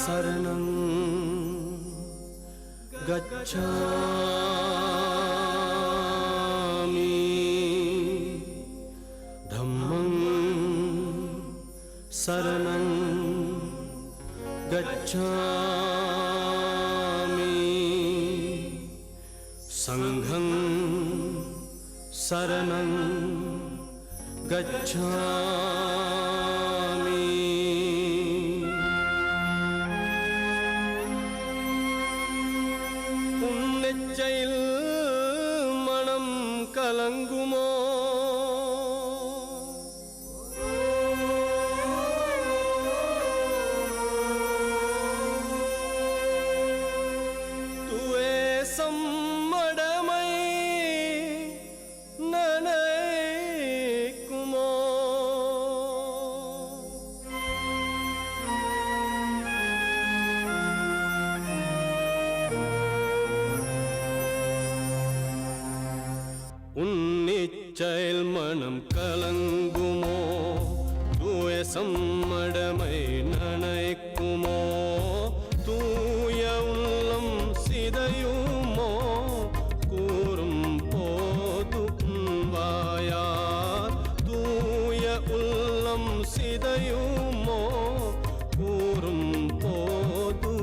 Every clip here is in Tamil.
शरणं गच्छामि धम्मं शरणं गच्छामि संघं शरणं गच्छामि உன்னெச்சையில் மனம் கலங்குமோ துவேசம் மடமை நனைக்குமோ உன்னிச்சையில் மனம் கலங்குமோ துவேசம் மடமை நனைக்குமோ தூய உள்ளம் சிதையுமோ கூறும் போது வாயார் தூய உள்ளம் சிதையுமோ கூறும் போது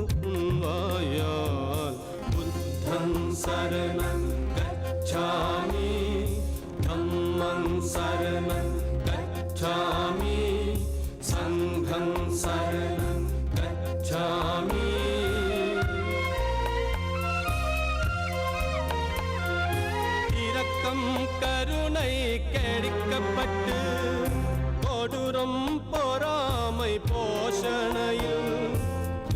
வாயால் புத்தம் சரணம் गच्छामि धम्मं शरणं गच्छामि संघं शरणं गच्छामि இரக்கம் கருணை கெடுக்கப்பட்டு கொடூரம் பொறாமை போஷணையில்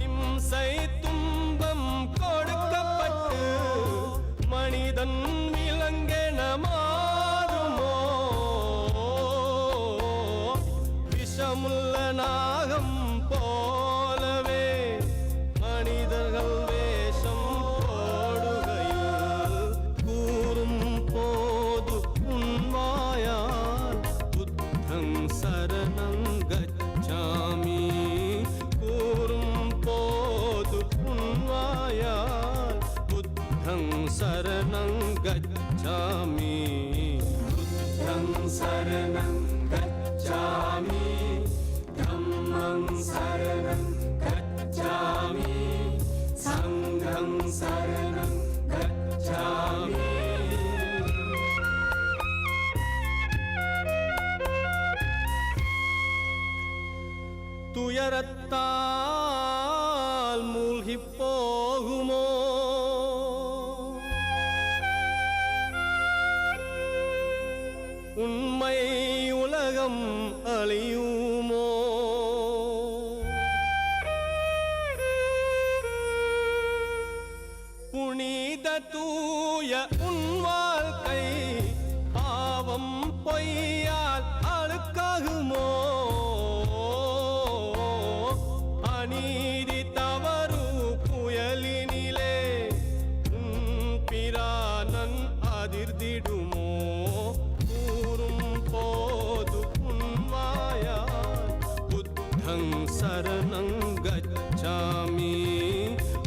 இம்சை துன்பம் கொடுக்கப்பட்டு மனிதன் விலங்கென மாறுமோ விஷமுள்ள நாகம் போலவே மனிதர்கள் வேஷம் போடுகையில் கூறும் போது உன்வாயால் புத்தங் சரணம் கச்சாமி கூறும் போது உன்வாயால் புத்தங் சரணம் गच्छामि बुद्धं शरणं गच्छामि धम्मं शरणं गच्छामि संघं शरणं गच्छामि துயரத்தால் மூழ்கிப் போகுமோ உண்மை உலகம் அழியுமோ புனித தூய உன் வாழ்க்கை பாவம் பொய்யால் அழுக்காகுமோ அநீதி தவறு புயலினிலே உன் பிரானன் அதிர்ந்திடுமோ போது உன்வாயால் புத்தங் சரணம் கச்சாமி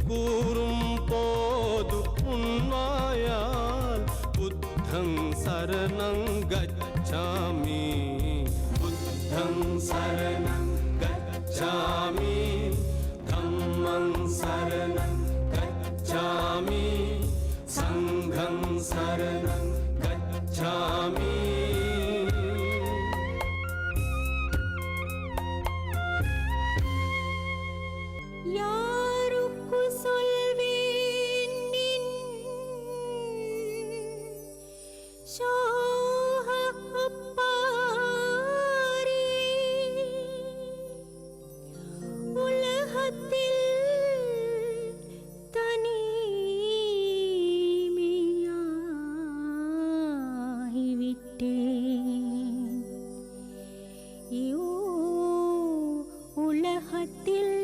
கூறும் போது உன்வாயால் புத்தங் சரணம் கச்சாமி புத்தங் சரணம் கச்சாமி தம்மங் சரணம் கச்சாமி संघं शरणं गच्छामि யாருக்கு சொல்வேன் நின் சோக அப்பாரி உலகத்தில் உலகத்தில்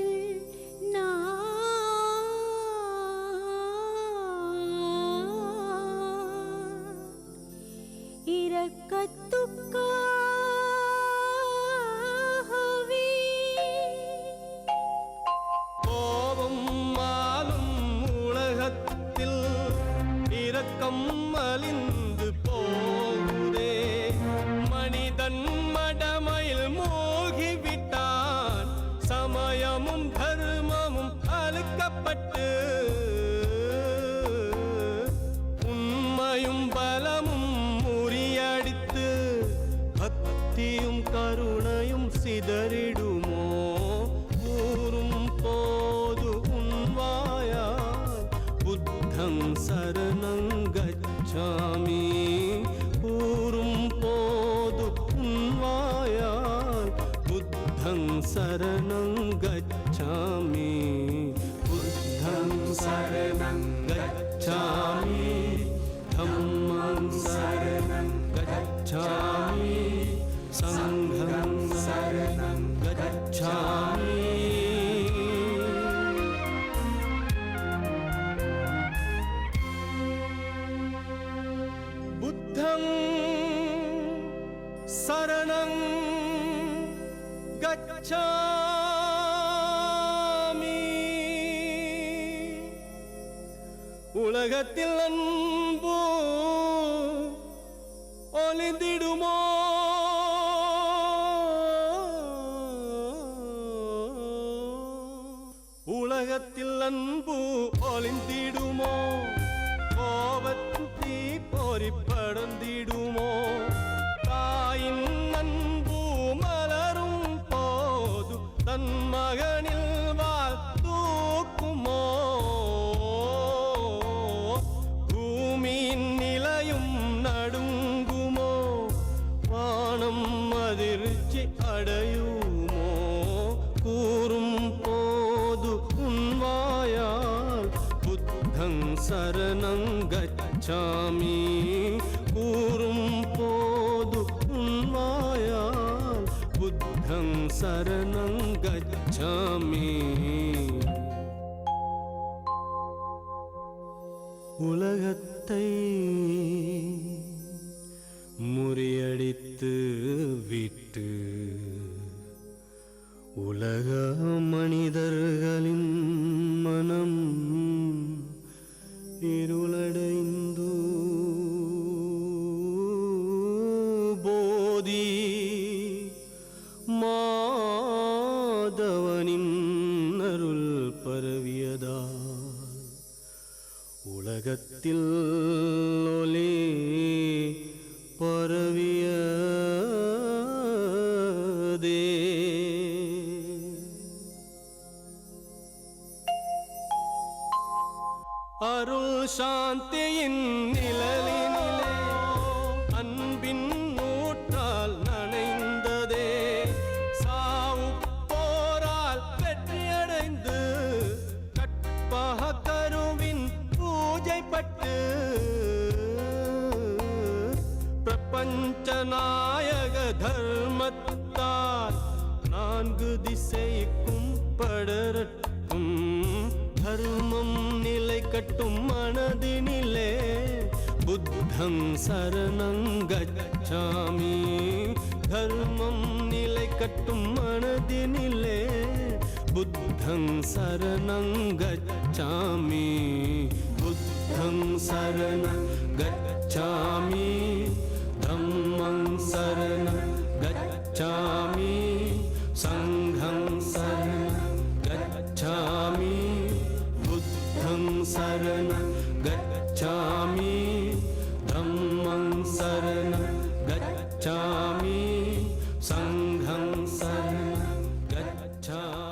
இரக்கத்துக்காகவே சரணம் கச்சாமி கூறும் போது உன்வாயால் புத்தம் சரணம் கச்சாமி புத்தம் சரணம் கச்சாமி தம்மம் சரணம் கச்சாமி சங்கம் சரணம் கச்சாமி புத்தம் சரணம் கச்சாமி உலகத்தில் அன்பு ஒளிந்திடுமோ உலகத்தில் அன்பு ஒளிந்திடுமோ கோபத்தி போரி படர்ந்திடுமோ தாயின் அன்பு மலரும் போது தன் மகனில் வாழ் தூக்குமோ பூமியின் நிலையும் நடுங்குமோ வானம் அதிர்ச்சி அடையுமோ கூறும் போது உன்வாயால் புத்தம் சரணம் கச்சாமி கூறும் போது உன்வாயால் புத்தம் சரணம் கச்சாமி உலகத்தை முறியடித்து விட்டு உலக மனிதர்களின் மனம் இருளடைந்து போதி மாதவனின் அருள் பரவியதால் உலகத்தில் ஒளி பரவியதே அருள் சாந்தியின் நிழலினிலே அன்பின் நூற்றால் நனைந்ததே சாவு போரால் வெற்றியடைந்து கற்பக கருவின் பூஜைப்பட்டு பிரபஞ்ச நாயக தர்மத்தால் நான்கு திசைக்கும் படரட்டும் தர்மம் நிலை கட்டும் மனதினிலே புத்தம் சரணம் கச்சாமி தர்மம் நிலை கட்டும் மனதினிலே புத்தம் சரணம் கச்சாமி புத்தம் சரணம் கச்சாமி தம்மம் சரணம் கச்சாமி சங்கம் சரணம் கச்சாமி புத்தம் சரணம் கச்சாமி